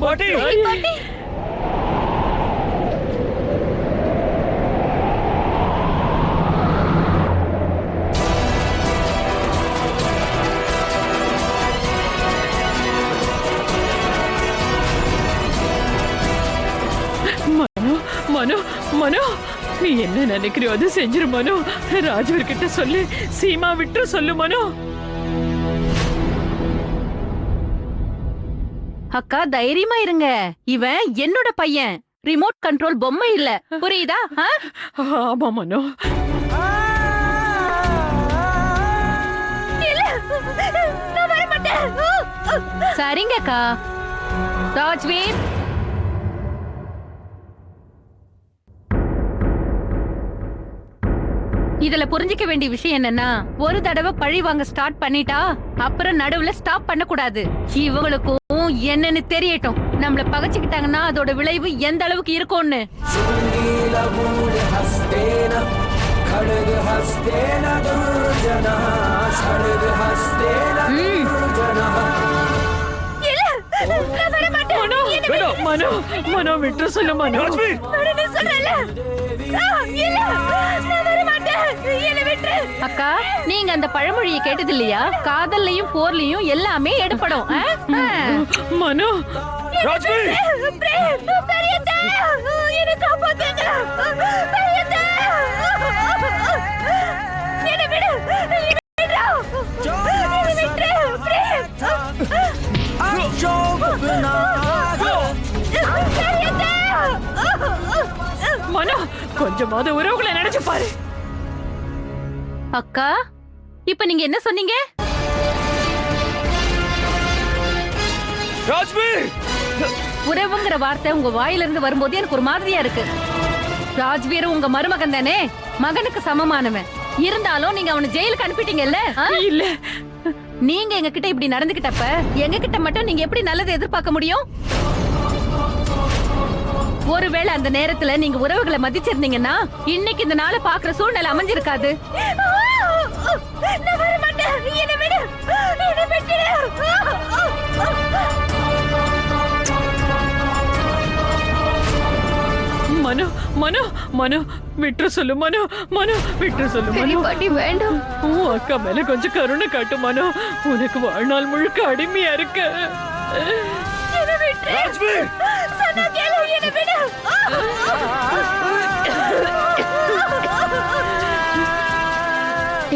பாட்டி மனோ மனோ நீ என்ன நினைக்கிறியோ அது செஞ்சிரு மனோ. ராஜ்வீர் கிட்ட சொல்லு, சீமா விட்டு சொல்லு மனோ. அக்கா தைரியமா இருங்க, இவன் என்னோட பையன், ரிமோட் கண்ட்ரோல் பொம்மை இல்ல, புரியுதா? ஆமா மனோ. சரிங்க அக்கா. ராஜ்வீர், இதுல புரிஞ்சிக்க வேண்டிய விஷயம் என்னன்னா, ஒரு தடவை பழி வாங்க ஸ்டார்ட் பண்ணிட்டா அப்புறம் நடுவுல ஸ்டாப் பண்ண கூடாது. இவங்களுக்கும் என்னன்னு தெரியட்டும். நம்மள பகைச்சுக்கிட்டாங்கன்னா அதோட விளைவு எந்த அளவுக்கு இருக்கும்னு. மனோ மனோ விட்டு சொல்லு மனோ. அக்கா, நீங்க அந்த பழமொழியை கேட்டது இல்லையா? காதல்லையும் போர்லயும் எல்லாமே எடுப்படும். மனோ மனோ, கொஞ்சமாவது உறவுகளை நினைச்சு பாரு. அக்கா, இப்ப நீங்க என்ன சொன்னீங்க? உறவுங்கிற வார்த்தை உங்க வாயில இருந்து வரும்போது எனக்கு ஒரு மாதிரியா இருக்கு. ராஜ்வீர் உங்க மருமகன் தானே, மகனுக்கு சமமானவன். இருந்தாலும் நீங்க அவனை ஜெயிலுக்கு அனுப்பிட்டீங்கல்ல? இல்ல, நீங்க எங்க கிட்ட இப்படி நடந்துகிட்டப்ப எங்க கிட்ட மட்டும் நீங்க எப்படி நல்லதை எதிர்பார்க்க முடியும்? ஒருவேளை அந்த நேரத்துல நீங்க உறவுகளை மதிச்சிருந்தீங்கன்னா இன்னைக்கு இந்த நாளை பாக்குற சூழ்நிலை அமைஞ்சிருக்காது. மனோ மனோ மனோ விட்டு சொல்லு மனோ. மனோ விட்டு சொல்லு மனோ. பாட்டி வேண்டாம். உன் அக்கா மேல கொஞ்சம் கருணை காட்டு மனோ. உனக்கு வாழ்நாள் முழுக்க அடிமையா இருக்க.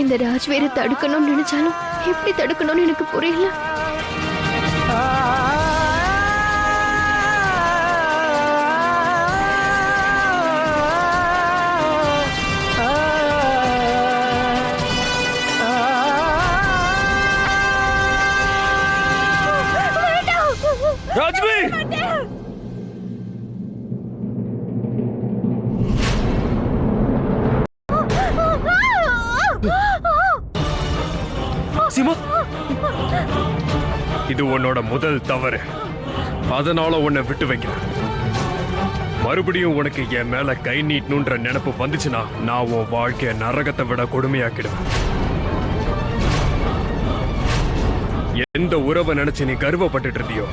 இந்த ராஜ்வீரை தடுக்கணும்னு நினைச்சாலும் எப்படி தடுக்கணும்னு எனக்கு புரியல. இது உன்னோட முதல் தவறு. அதனால உன்னை விட்டு வைக்கிறேன். மறுபடியும் உனக்கு என் மேல கை நீட்டணுன்ற நினைப்பு வந்துச்சுன்னா நான் உன் வாழ்க்கைய நரகத்தை விட கொடுமையாக்கிடுவேன். எந்த உறவை நினைச்சு நீ கர்வப்பட்டு இருந்தியோ,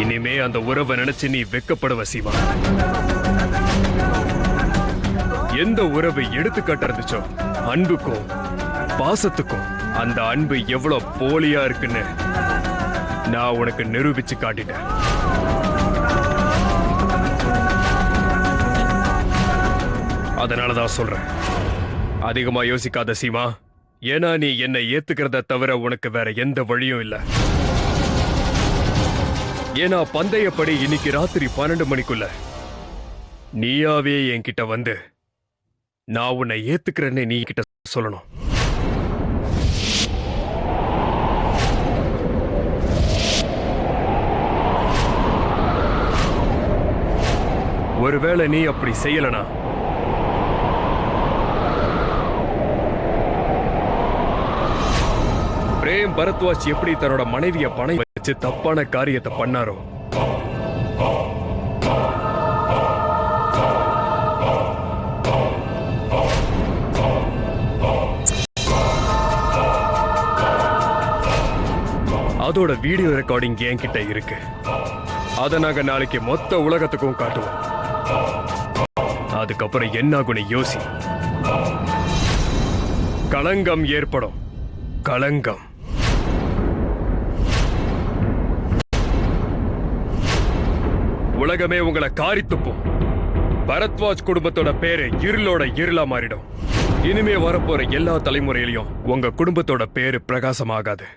இனிமே அந்த உறவை நினைச்சு நீ வெக்கப்படுவ சிவா. எந்த உறவை எடுத்துக்காட்ட இருந்துச்சோ, அன்புக்கும் பாசத்துக்கும், அந்த அன்பு எவ்வளவு போலியா இருக்குன்னு நான் உனக்கு நிரூபிச்சு காட்டிட்டேன். அதனாலதான் சொல்றேன், அதிகமா யோசிக்காத சீமா. ஏன்னா நீ என்னை ஏத்துக்கிறத தவிர உனக்கு வேற எந்த வழியும் இல்ல. ஏன்னா பந்தயப்படி இன்னைக்கு ராத்திரி 12 மணிக்குள்ள நீயாவே என்கிட்ட வந்து நான் உன்னை ஏத்துக்கிறேன்னு நீ கிட்ட சொல்லணும். ஒருவேளை நீ அப்படி செய்யலனா பிரேம் பரத்வாஜ் எப்படி தன்னோட மனைவிய பணம் வச்சு தப்பான காரியத்தை பண்ணாரோ, அதோட வீடியோ ரெக்கார்டிங் என்கிட்ட இருக்கு. அதை நாங்க நாளைக்கு மொத்த உலகத்துக்கும் காட்டுவோம். அதுக்கப்புறம் என்ன ஆகும்னு யோசி. களங்கம் ஏற்படும். களங்கம். உலகமே உங்களை காரி துப்பும். பரத்வாஜ் குடும்பத்தோட பேரு இருளோட இருளா மாறிடும். இனிமே வரப்போற எல்லா தலைமுறையிலையும் உங்க குடும்பத்தோட பேரு பிரகாசமாகாது.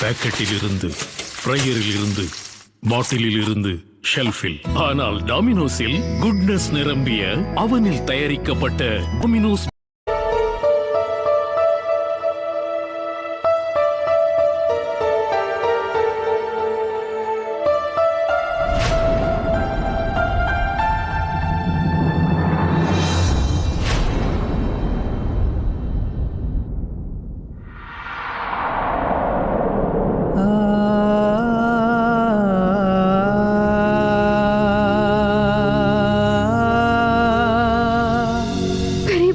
பாக்கெட்டில் இருந்து, ஃப்ரையரில் இருந்து, பாட்டிலில் இருந்து, ஷெல்ஃபில். ஆனால் டாமினோஸில் குட்னஸ் நிரம்பிய அவனில் தயாரிக்கப்பட்ட டாமினோஸ்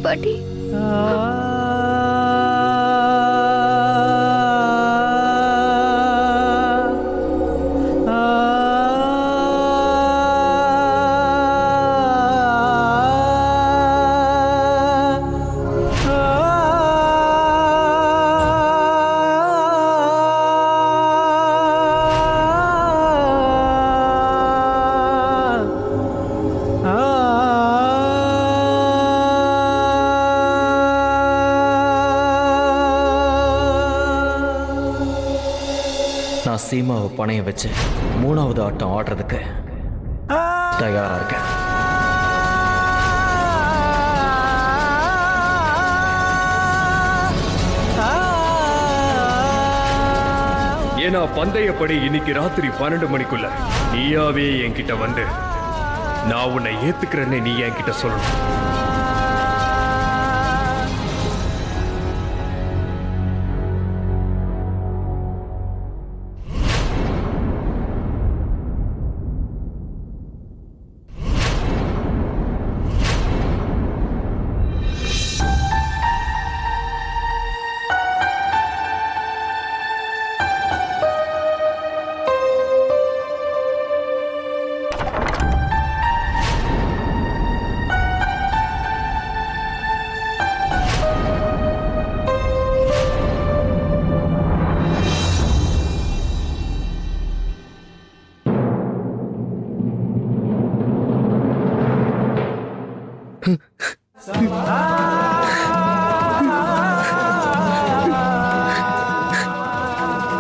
பாட்டி. நான் சீமாவை பணைய வச்சு 3வது ஆட்டம் ஆடுறதுக்கு தயாரா இருக்கேன். ஏன்னா பந்தயப்படி இன்னைக்கு ராத்திரி 12 மணிக்குள்ள நீயாவே என்கிட்ட வந்து நான் உன்னை ஏத்துக்கிறேன்னு நீ என்கிட்ட சொல்லணும்.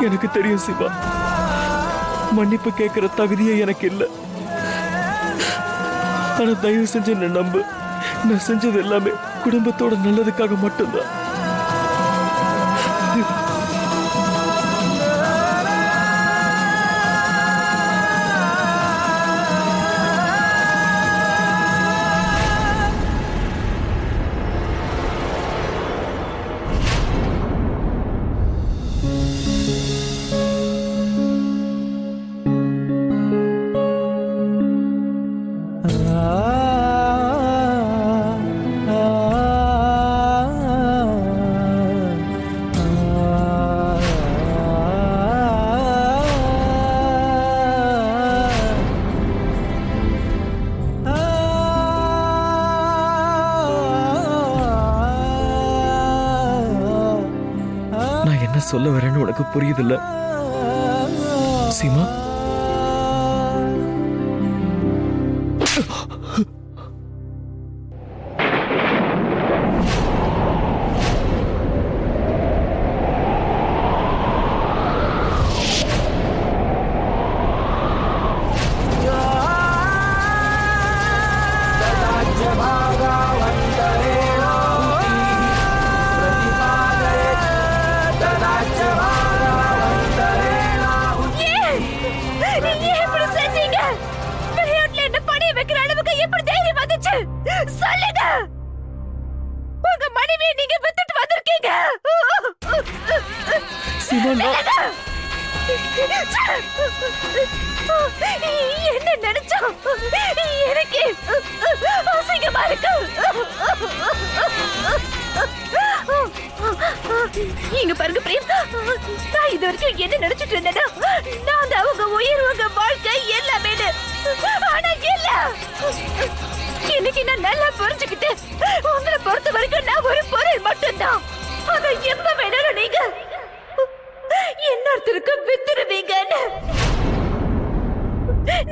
எனக்கு தெரியும் சிவா, மன்னிப்பு கேட்கிற தகுதியே எனக்கு இல்லை. ஆனா தயவு செஞ்சு என்ன நம்பு. நான் செஞ்சது எல்லாமே குடும்பத்தோட நல்லதுக்காக மட்டும்தான். என்ன சொல்ல வரேன்னு உனக்கு புரியுதில்ல சீமா? சொல்லுங்க. உங்க மனைவியை நீங்க வித்துட்டு வந்திருக்கீங்க. சீமா, என்ன நினைச்சா எனக்கு அசிங்கமா இருக்கு. இங்க பாருங்க பிரேம், நான் இது வரைக்கும் என்ன நினைச்சிட்டு இருந்தேன்னா நான் அவங்க உயிர், உங்க வாழ்க்கை எல்லாமே. ஆனா இல்ல, இன்னைக்கு நான் நல்லா புரிஞ்சுக்கிட்டேன். உங்களை பொறுத்த வரைக்கும் நான் ஒரு பொருள் மட்டும்தான். அதை எப்ப வேணாலும் நீங்க இன்னொருத்தருக்கு வித்துருவீங்கன்னு.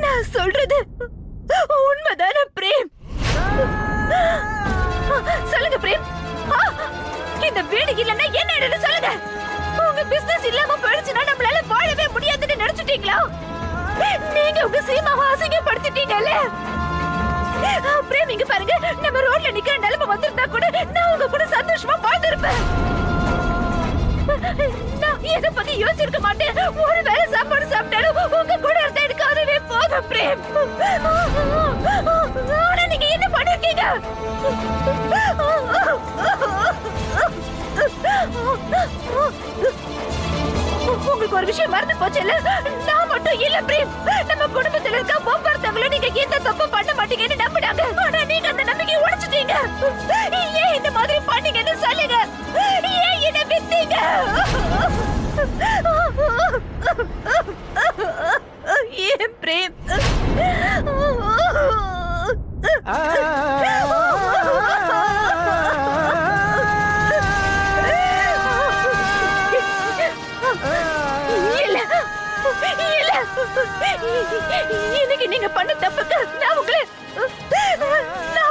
நான் சொல்றது உண்மைதான பிரேம்? சொல்லுங்க பிரேம். இந்த வீடு இல்லன்னா என்ன சொல்லுங்க. உங்க பிசினஸ் இல்லாம போயிடுச்சுன்னா நம்மளால வாழவே முடியாதுன்னு நினைச்சிட்டீங்களா? நீங்க உங்க சீமாவை அசிங்கப்படுத்திட்டீங்கல்ல. பிரேம், இங்க பாருங்க, நம்ம ரோட்ல நிக்கிற நிலைமை வந்திருந்தா கூட நான் உங்க கூட சந்தோஷமா வாழ்ந்திருப்பேன். நான் எதை பத்தி யோசிச்சிருக்க மாட்டேன். ஒரு வேளை சாப்பாடு சாப்பிட்டாலும் உங்க கூட இருந்தா எனக்கு அதுவே போதும் பிரேம். ஆனா நீங்க என்ன பண்ணிருக்கீங்க? உங்களுக்கு ஒரு விஷயம் மறந்து போச்சுல்ல? நான் மட்டும் இல்ல பிரேம், நம்ம குடும்பத்துல இருக்க ஒவ்வொருத்தவங்களும் நீங்க எந்த தப்பு பண்ண மாட்டீங்கன்னு நம்பினாங்க. ஆனா நீங்க அந்த நம்பிக்கையை உடைச்சிட்டீங்க. ஏன் இந்த மாதிரி பண்ணீங்கன்னு சொல்லுங்க. ஏன் என்ன வித்தீங்க? ஏன் பிரேம்? இன்னைக்கு நீங்க பண்ண தப்புக்கு நான்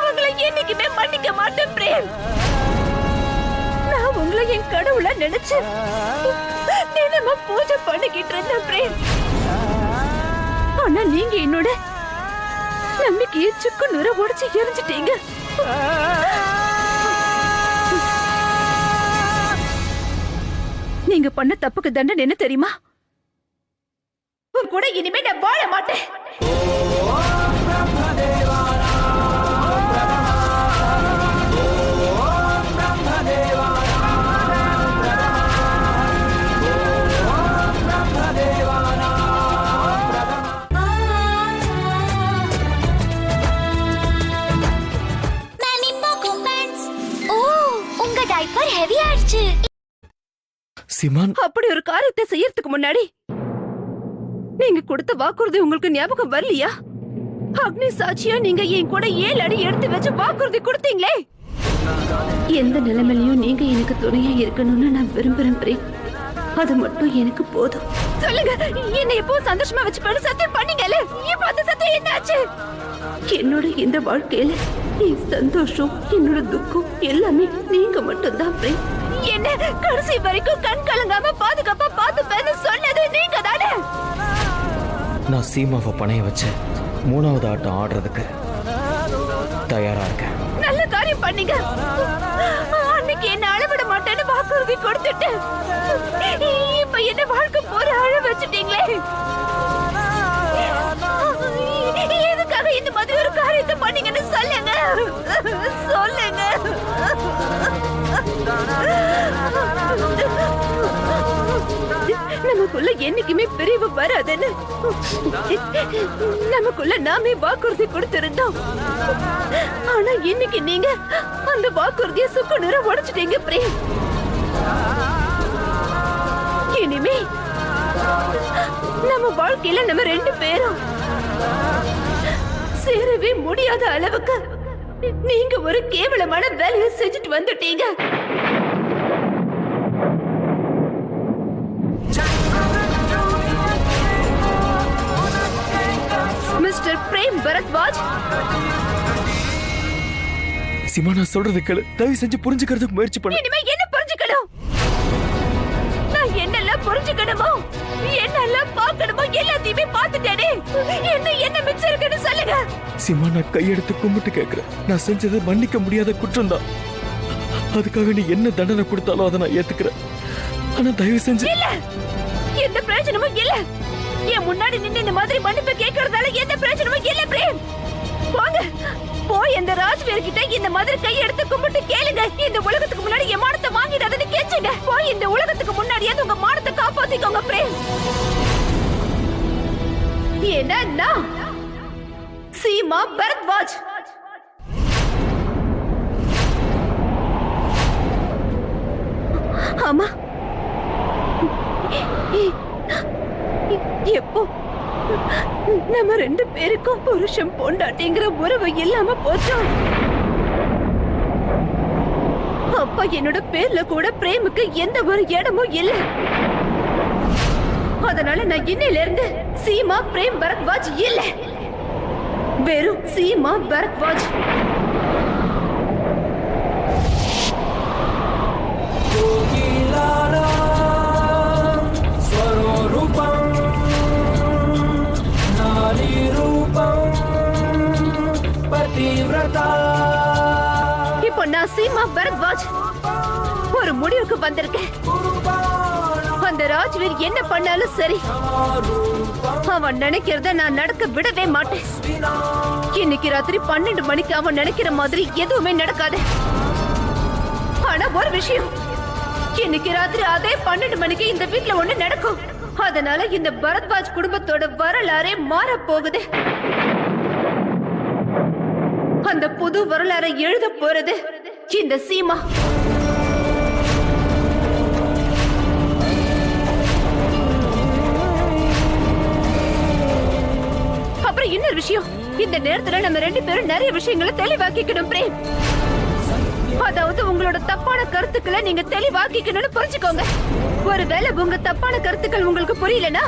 உங்களை என்னைக்குமே மன்னிக்க மாட்டேன் பிரேம். நான் உங்களை என் கடவுளா நினைச்சு தினமும் பூஜை பண்ணிக்கிட்டு இருந்தேன் பிரேம். ஆனா நீங்க என்னோட நம்பிக்கையை சுக்கு நூற உடைச்சு எரிஞ்சிட்டீங்க. நீங்க பண்ண தப்புக்கு தண்டனை என்ன தெரியுமா? கூட இனிமே நான் வாழ மாட்டேன். உங்க டைப்பர் ஹெவி ஆயிடுச்சு. சிமான், அப்படி ஒரு காரியத்தை செய்யறதுக்கு முன்னாடி நீங்க கொடுத்த வாக்குறுதி உங்களுக்கு ஞாபகம் வரலையா? அக்னி சாட்சியா நீங்க என் கூட 7 அடி எடுத்து வச்சு வாக்குறுதி கொடுத்தீங்களே. எந்த நிலைமையிலயும் நீங்க எனக்கு துணையா இருக்கணும்னு நான் விரும்புறேன் பிரேம். அது மட்டும் எனக்கு போதும். சொல்லுங்க, என்ன எப்போ சந்தோஷமா வச்சு பண்ண சத்தியம் பண்ணீங்கல்ல, இப்ப அந்த சத்தியம் என்னாச்சு? என்னோட இந்த வாழ்க்கையில என் சந்தோஷம், என்னோட துக்கம் எல்லாமே நீங்க மட்டும்தான் பிரேம். என்ன கடைசி வரைக்கும் கண் கலங்காம பாதுகாப்பா பாத்துப்பேன்னு சொன்னது நீங்க தானே? நான் சீமாவை பணைய வச்சு 3வது ஆட்டம் ஆடுறதுக்கு தயாரா இருக்கேன். நல்ல காரியம் பண்ணீங்க. அன்னைக்கு என்ன அழவிட மாட்டேன்னு வாக்குறுதி கொடுத்துட்டு இப்ப என்ன வாழ்க்கை போற அழ வச்சுட்டீங்களே. எதுக்காக இந்த மாதிரி ஒரு காரியத்தை பண்ணீங்கன்னு சொல்லுங்க. சொல்லுங்க. நமக்குள்ள என்னைக்குமே பிரிவு வராதுன்னு நமக்குள்ள நாமே வாக்குறுதி கொடுத்திருந்தோம். ஆனா இன்னைக்கு நீங்க அந்த வாக்குறுதியை சுக்கு நூற உடைச்சிட்டீங்க பிரேம். இனிமே நம்ம வாழ்க்கையில நம்ம 2 பேரும் சேரவே முடியாத அளவுக்கு நீங்க ஒரு கேவலமான வேலையை செஞ்சுட்டு வந்துட்டீங்க. மிஸ்டர் பிரேம் பரத்வாஜ், சிமா, நான் சொல்றது கேளு. தயவு செஞ்சு புரிஞ்சுக்கிறதுக்கு முயற்சி பண்ணு. இனிமே என்ன புரிஞ்சுக்கணும்? நான் என்னெல்லாம் புரிஞ்சுக்கணுமோ, என்னெல்லாம் பார்க்கணுமோ எல்லாத்தையுமே பார்த்துட்டேனே. என்ன மிச்சம் இருக்குன்னு சொல்லுங்க. சிமா, நான் கையெடுத்து கும்பிட்டு கேட்கிறேன். நான் செஞ்சது மன்னிக்க முடியாத குற்றம் தான். அதுக்காக நீ என்ன தண்டனை கொடுத்தாலும் அதை நான் ஏத்துக்கிறேன். ஆனா தயவு செஞ்சு இல்ல, எந்த பிரயோஜனமும் இல்ல. என் முன்னாடி நின்று இந்த மாதிரி மன்னிப்பு கேட்கறதால எந்த பிரயோஜனமும் இல்ல பிரேம். போங்க, போய் போய் அந்த ராஜ்வீர் கிட்ட இந்த மாதிரி கையெடுத்து கும்பிட்டு கேளுங்க. இந்த உலகத்துக்கு முன்னாடி என் மானத்தை வாங்கிடாதன்னு கேச்சுங்க. போய் இந்த உலகத்துக்கு முன்னாடியே உங்க மானத்தை காப்பாத்திக்கோங்க பிரேம். என்ன சீமா பரத்வாஜ். ஆமா, எப்போ நம்ம 2 பேருக்கும் புருஷன் பொண்டாட்டிங்கிற உறவு இல்லாம போச்சோ, அப்ப என்னோட பேர்ல கூட பிரேமுக்கு எந்த ஒரு இடமும் இல்ல. அதனால நான் இன்னையில இருந்து சீமா பிரேம் பரத்வாஜ் இல்ல, வெறும் சீமா பரத்வாஜ். இப்போ நான் சீமா பரத்வாஜ் ஒரு முடிவுக்கு வந்திருக்கேன். அந்த ராஜ்வீர் என்ன பண்ணாலும் சரி, அவன் நினைக்கிறத நான் நடக்க விடவே மாட்டேன். இன்னைக்கு ராத்திரி 12 மணிக்கு அவன் நினைக்கிற மாதிரி எதுவுமே நடக்காது. ஆனா ஒரு விஷயம், இன்னைக்கு ராத்திரி அதே 12 மணிக்கு இந்த வீட்ல ஒண்ணு நடக்கும். அதனால இந்த பரத்வாஜ் குடும்பத்தோட வரலாறே மாற போகுது. அந்த புது வரலாறை எழுத போறது இந்த சீமா. அப்புறம் இன்னொரு விஷயம், இந்த நேரத்துல நம்ம 2 பேரும் நிறைய விஷயங்களை தெளிவாக்கிக்கணும் பிரேம். அதாவது உங்களோட தப்பான கருத்துக்களை நீங்க தெளிவாக்கிக்கணும்னு புரிஞ்சுக்கோங்க. ஒருவேளை உங்க தப்பான கருத்துக்கள் உங்களுக்கு புரியலனா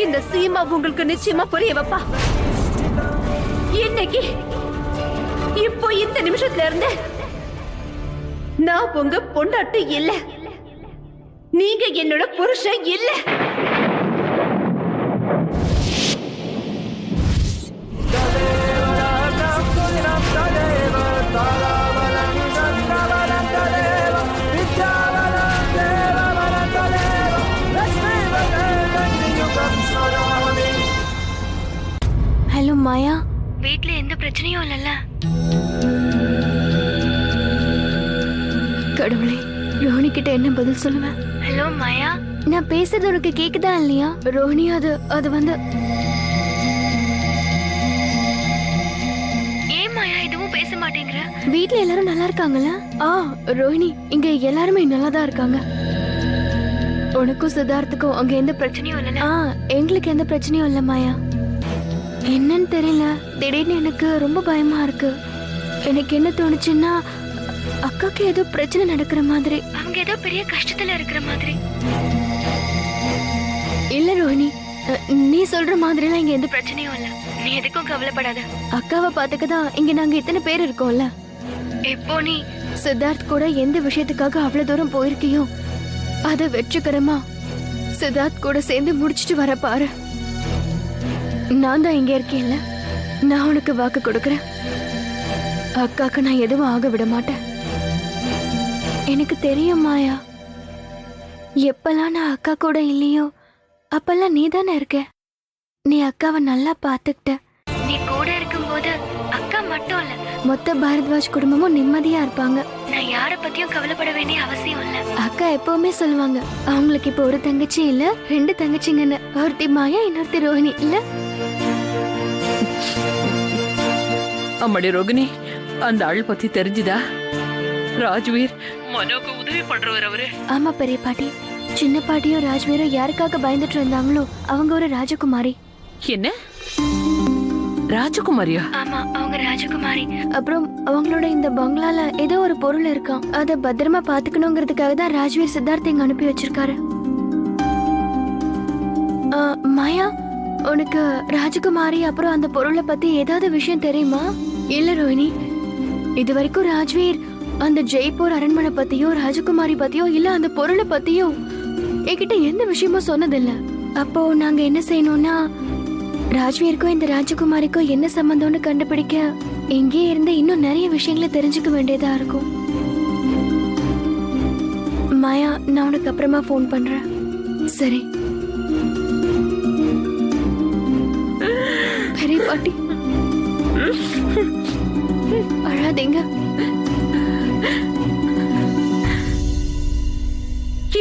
இந்த சீமா உங்களுக்கு நிச்சயமா புரிய வைப்பா. இன்னைக்கு இப்போ இந்த நிமிஷத்துல இருந்து நான் உங்க பொண்டாட்டி இல்ல, நீங்க என்னோட புருஷன் இல்ல. ஹலோ மாயா, வீட்ல எந்த பிரச்சனையும் இல்லல்ல? கடவுளே, ரோஹிணி கிட்ட என்ன பதில் சொல்லுவேன்? ஹலோ மாயா, நான் பேசுறது உனக்கு கேக்குதா இல்லையா? ரோஹிணி அது வந்து ஏன் மாயா எதுவும் பேச மாட்டேங்கிற? வீட்ல எல்லாரும் நல்லா இருக்காங்களா? ரோஹிணி, இங்க எல்லாருமே நல்லா தான் இருக்காங்க. உனக்கும் சித்தார்த்துக்கும் அங்க எந்த பிரச்சனையும் இல்ல? எங்களுக்கு எந்த பிரச்சனையும் இல்ல மாயா. என்னன்னு தெரியல, திடீர்னு எனக்கு ரொம்ப பயமா இருக்கு. எனக்கு என்ன தோணுச்சுன்னா, அக்காக்கு ஏதோ பிரச்சனை நடக்கிற மாதிரி. அவங்க ஏதோ பெரிய கஷ்டத்துல இருக்கிற மாதிரி. இல்ல ரோஹிணி, நீ சொல்ற மாதிரிலாம் இங்க எந்த பிரச்சனையும் இல்ல, நீ எதுக்கும் கவலைப்படாத. அக்காவை பாத்துக்கதான் இங்க நாங்க இத்தனை பேர் இருக்கோம்ல. இப்போ நீ சித்தார்த் கூட எந்த விஷயத்துக்காக அவ்வளவு தூரம் போயிருக்கியோ அதை வெற்றிகரமா சித்தார்த் கூட சேர்ந்து முடிச்சிட்டு வர பாரு. நான் தான் இங்க இருக்கேன்ல, நான் உனக்கு வாக்கு கொடுக்கறேன். அக்காக்கு நான் எதுவும் ஆக விட மாட்டேன். எனக்கு தெரியும் மாயா, எப்பெல்லாம் நான் அக்கா கூட இல்லையோ அப்பெல்லாம் நீ தானே இருக்க. நீ அக்காவை நல்லா பாத்துக்கிட்ட. நீ கூட இருக்கும்போது அக்கா மட்டும் இல்ல, மொத்த பாரத்வாஜ் குடும்பமும் நிம்மதியா இருப்பாங்க. நான் யார பத்தியும் கவலைப்பட வேண்டிய அவசியம் இல்ல. அக்கா எப்பவுமே சொல்லுவாங்க, அவங்களுக்கு இப்ப ஒரு தங்கச்சி இல்ல 2 தங்கச்சிங்கன்னு. ஒருத்தி மாயா, இன்னொருத்தி ரோஹிணி இல்ல? அம்மாடி ரோகிணி, அந்த ஆள் பத்தி தெரிஞ்சுதா? ராஜ்வீர் மனோக்கு உதவி பண்றவர் அவரு. ஆமா பெரிய பாட்டி, சின்ன பாட்டியும் ராஜ்வீரும் யாருக்காக பயந்துட்டு இருந்தாங்களோ அவங்க ஒரு ராஜகுமாரி. என்ன ராஜகுமாரியா? ஆமா, அவங்க ராஜகுமாரி. அப்புறம் அவங்களோட இந்த பங்களால ஏதோ ஒரு பொருள் இருக்கான். அதை பத்திரமா பாத்துக்கணுங்கிறதுக்காக தான் ராஜ்வீர் சித்தார்த் இங்க அனுப்பி வச்சிருக்காரு. மாயா, உனக்கு ராஜகுமாரி அப்புறம் அந்த பொருளை பத்தி ஏதாவது விஷயம் தெரியுமா? இல்ல ரோஹிணி, இது வரைக்கும் ராஜ்வீர் அந்த ஜெய்ப்பூர் அரண்மனை பத்தியோ ராஜகுமாரி பத்தியோ இல்ல அந்த பொருளை பத்தியோ என்கிட்ட எந்த விஷயமும் சொன்னதில்ல. அப்போ நாங்க என்ன செய்யணும்னா, ராஜ்வீருக்கும் இந்த ராஜகுமாரிக்கும் என்ன சம்பந்தம்னு கண்டுபிடிக்க இங்கே இருந்து இன்னும் நிறைய விஷயங்களை தெரிஞ்சுக்க வேண்டியதா இருக்கும். மாயா, நான் உனக்கு அப்புறமா ஃபோன் பண்றேன். சரி பெரிய பாட்டி. அழாதீங்க.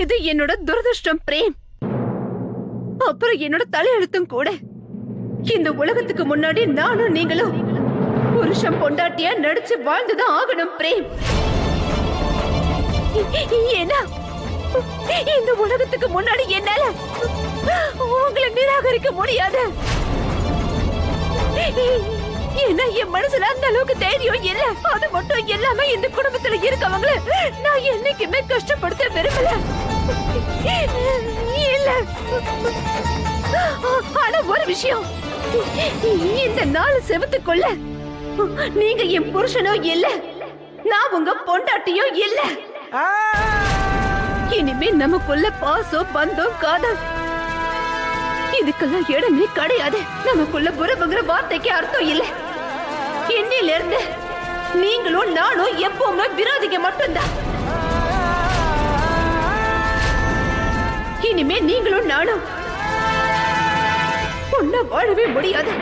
இது என்னோட துரதிருஷ்டம் பிரேம். அப்புறம் என்னோட தலையெழுத்தும் கூட. இந்த உலகத்துக்கு முன்னாடி நானும் நீங்களும் புருஷன் பொண்டாட்டியா நடிச்சு வாழ்ந்துதான் ஆகணும் பிரேம். ஏன்னா இந்த உலகத்துக்கு முன்னாடி என்னால உங்களை நிராகரிக்க முடியாது. ஏன்னா என் மனசுல அந்த அளவுக்கு தைரியம் இல்ல. அது மட்டும் இல்லாம இந்த குடும்பத்துல இருக்கவங்கள நான் என்னைக்குமே கஷ்டப்படுத்த விரும்பல. இல்ல, ஆனா ஒரு விஷயம், இந்த 4 செவத்துக்குள்ள நீங்க என் புருஷனோ இல்ல, நான் உங்க பொண்டாட்டியோ இல்ல. இனிமே நமக்குள்ள பாசம், பந்தம், காதல் இதுக்கெல்லாம் இடமே கிடையாது. நமக்குள்ள புறவுங்கிற வார்த்தைக்கு அர்த்தம் இல்ல. இன்னில இருந்து நீங்களும் நானும் எப்பவுமே விரோதிங்க மட்டும்தான். இனிமே நீங்களும் நானும் ஒன்னா வாழவே முடியாது.